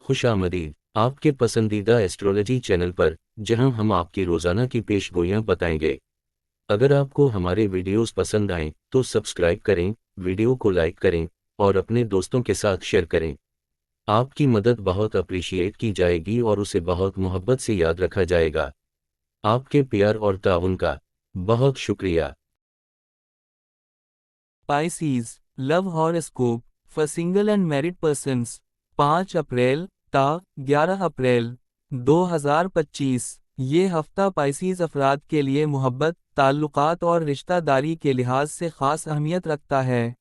खुश आमदीद आपके पसंदीदा एस्ट्रोलॉजी चैनल पर, जहां हम आपकी रोजाना की पेशगोइयां बताएंगे। अगर आपको हमारे वीडियोस पसंद आएं तो सब्सक्राइब करें, वीडियो को लाइक करें और अपने दोस्तों के साथ शेयर करें। आपकी मदद बहुत अप्रिशिएट की जाएगी और उसे बहुत मोहब्बत से याद रखा जाएगा। आपके प्यार और ताउन का बहुत शुक्रिया। Pisces, Love Horoscope, for single and married persons, 5 अप्रैल ता 11 अप्रैल 2025। ये हफ्ता पाइसीज अफराद के लिए मोहब्बत, ताल्लुकात और रिश्तेदारी के लिहाज से ख़ास अहमियत रखता है।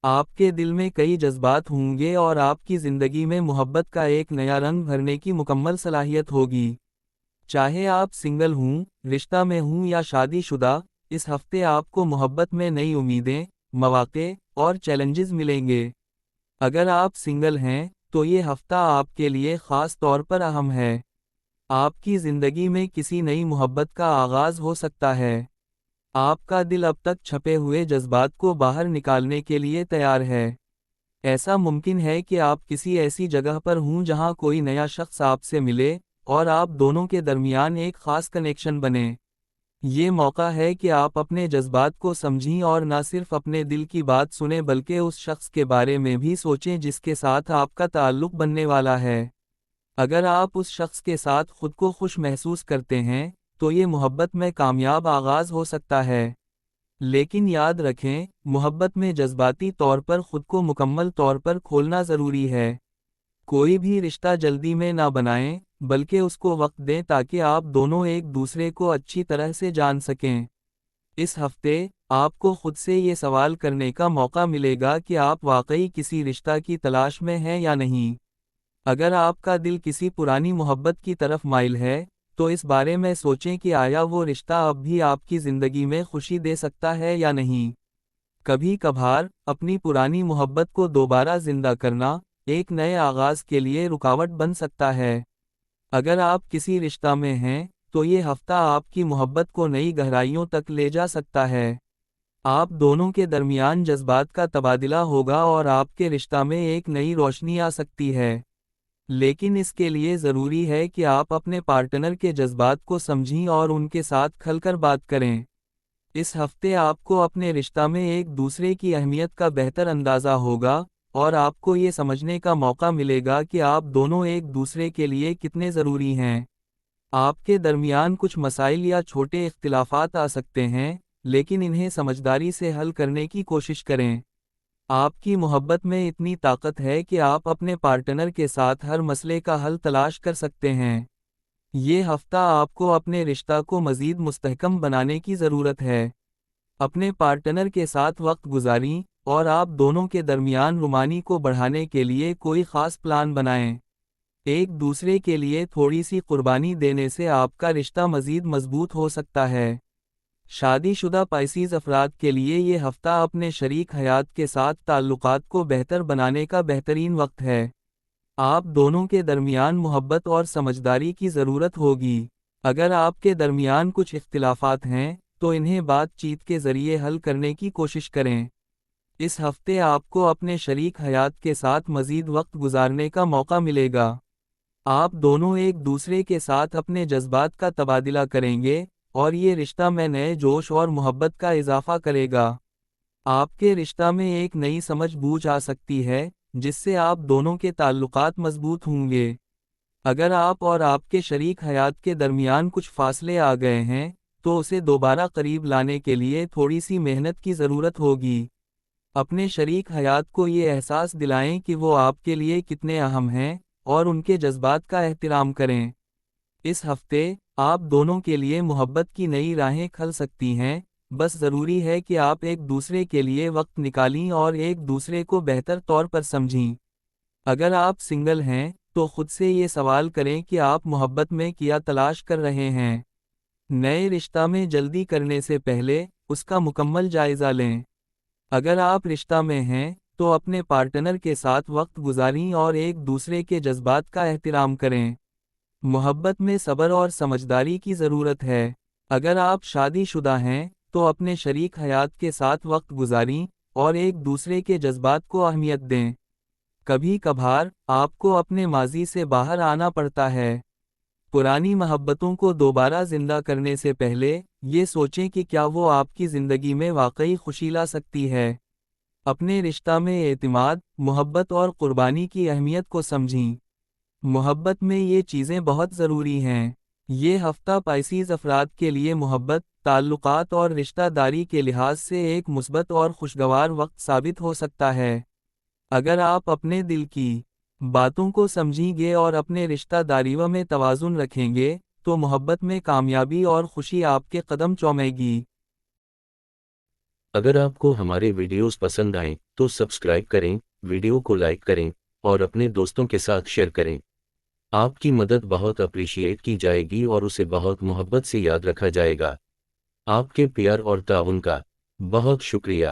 आपके दिल में कई जज्बात होंगे और आपकी ज़िंदगी में मोहब्बत का एक नया रंग भरने की मुकम्मल सलाहियत होगी। चाहे आप सिंगल हों, रिश्ता में हों या शादीशुदा, इस हफ्ते आपको मोहब्बत में नई उम्मीदें, मौक़े और चैलेंजेस मिलेंगे। अगर आप सिंगल हैं, तो ये हफ्ता आपके लिए ख़ास तौर पर अहम है। आपकी ज़िंदगी में किसी नई मोहब्बत का आगाज़ हो सकता है। आपका दिल अब तक छपे हुए जज्बात को बाहर निकालने के लिए तैयार है। ऐसा मुमकिन है कि आप किसी ऐसी जगह पर हों जहां कोई नया शख्स आपसे मिले और आप दोनों के दरमियान एक ख़ास कनेक्शन बने। ये मौका है कि आप अपने जज्बात को समझें और ना सिर्फ अपने दिल की बात सुनें बल्कि उस शख्स के बारे में भी सोचें जिसके साथ आपका ताल्लुक़ बनने वाला है। अगर आप उस शख्स के साथ खुद को खुश महसूस करते हैं, तो ये मोहब्बत में कामयाब आगाज़ हो सकता है। लेकिन याद रखें, मोहब्बत में जज्बाती तौर पर खुद को मुकम्मल तौर पर खोलना ज़रूरी है। कोई भी रिश्ता जल्दी में ना बनाएं, बल्कि उसको वक्त दें ताकि आप दोनों एक दूसरे को अच्छी तरह से जान सकें। इस हफ्ते, आपको खुद से ये सवाल करने का मौका मिलेगा कि आप वाकई किसी रिश्ता की तलाश में हैं या नहीं। अगर आपका दिल किसी पुरानी मोहब्बत की तरफ माइल है, तो इस बारे में सोचें कि आया वो रिश्ता अब भी आपकी ज़िंदगी में खुशी दे सकता है या नहीं। कभी कभार, अपनी पुरानी मोहब्बत को दोबारा जिंदा करना, एक नए आगाज़ के लिए रुकावट बन सकता है। अगर आप किसी रिश्ता में हैं, तो ये हफ्ता आपकी मोहब्बत को नई गहराइयों तक ले जा सकता है। आप दोनों के दरमियान जज्बात का तबादला होगा और आपके रिश्ता में एक नई रोशनी आ सकती है। लेकिन इसके लिए ज़रूरी है कि आप अपने पार्टनर के जज्बात को समझें और उनके साथ खुलकर बात करें। इस हफ्ते आपको अपने रिश्ता में एक दूसरे की अहमियत का बेहतर अंदाज़ा होगा और आपको ये समझने का मौका मिलेगा कि आप दोनों एक दूसरे के लिए कितने ज़रूरी हैं। आपके दरमियान कुछ मसाइल या छोटे इख्तिलाफात आ सकते हैं, लेकिन इन्हें समझदारी से हल करने की कोशिश करें। आपकी मोहब्बत में इतनी ताकत है कि आप अपने पार्टनर के साथ हर मसले का हल तलाश कर सकते हैं। ये हफ्ता आपको अपने रिश्ता को मज़ीद मुस्तहकम बनाने की ज़रूरत है। अपने पार्टनर के साथ वक्त गुजारें और आप दोनों के दरमियान रुमानी को बढ़ाने के लिए कोई ख़ास प्लान बनाएं। एक दूसरे के लिए थोड़ी सी कुर्बानी देने से आपका रिश्ता मज़ीद मजबूत हो सकता है। शादीशुदा पाइसीज अफराद के लिए ये हफ्ता अपने शरीक हयात के साथ ताल्लुकात को बेहतर बनाने का बेहतरीन वक्त है। आप दोनों के दरमियान मोहब्बत और समझदारी की ज़रूरत होगी। अगर आपके दरमियान कुछ इख्तिलाफात हैं, तो इन्हें बातचीत के ज़रिए हल करने की कोशिश करें। इस हफ्ते आपको अपने शरीक हयात के साथ मज़ीद वक्त गुजारने का मौका मिलेगा। आप दोनों एक दूसरे के साथ अपने जज्बात का तबादला करेंगे और ये रिश्ता में नए जोश और मोहब्बत का इजाफा करेगा। आपके रिश्ता में एक नई समझ बूझ आ सकती है, जिससे आप दोनों के ताल्लुकात मजबूत होंगे। अगर आप और आपके शरीक हयात के दरमियान कुछ फासले आ गए हैं, तो उसे दोबारा करीब लाने के लिए थोड़ी सी मेहनत की ज़रूरत होगी। अपने शरीक हयात को ये एहसास दिलाएं कि वो आपके लिए कितने अहम हैं और उनके जज्बात का एहतराम करें। इस हफ्ते, आप दोनों के लिए मोहब्बत की नई राहें खुल सकती हैं, बस ज़रूरी है कि आप एक दूसरे के लिए वक्त निकालें और एक दूसरे को बेहतर तौर पर समझें। अगर आप सिंगल हैं, तो खुद से ये सवाल करें कि आप मोहब्बत में क्या तलाश कर रहे हैं। नए रिश्ता में जल्दी करने से पहले, उसका मुकम्मल जायज़ा लें। अगर आप रिश्ता में हैं, तो अपने पार्टनर के साथ वक्त गुजारें और एक दूसरे के जज्बात का एहतराम करें। मोहब्बत में सब्र और समझदारी की ज़रूरत है। अगर आप शादीशुदा हैं, तो अपने शरीक हयात के साथ वक्त गुजारें और एक दूसरे के जज्बात को अहमियत दें। کبھی کبھار آپ کو اپنے ماضی سے باہر آنا پڑتا ہے۔ پرانی محبتوں کو دوبارہ زندہ کرنے سے پہلے یہ سوچیں کہ کیا وہ آپ کی زندگی میں واقعی خوشی لا سکتی ہے۔ اپنے رشتہ میں اعتماد، محبت اور قربانی کی اہمیت کو سمجھیں۔ محبت میں یہ چیزیں بہت ضروری ہیں۔ یہ ہفتہ پائسیز افراد کے لیے محبت، تعلقات اور رشتہ داری کے لحاظ سے ایک مثبت اور خوشگوار وقت ثابت ہو سکتا ہے۔ اگر آپ اپنے دل کی باتوں کو سمجھیں گے اور اپنے رشتہ داریوں میں توازن رکھیں گے، تو محبت میں کامیابی اور خوشی آپ کے قدم چومے گی۔ اگر آپ کو ہمارے ویڈیوز پسند آئیں تو سبسکرائب کریں، ویڈیو کو لائک کریں اور اپنے دوستوں کے ساتھ شیئر کریں۔ آپ کی مدد بہت اپریشیٹ کی جائے گی اور اسے بہت محبت سے یاد رکھا جائے گا۔ آپ کے پیار اور تعاون کا بہت شکریہ۔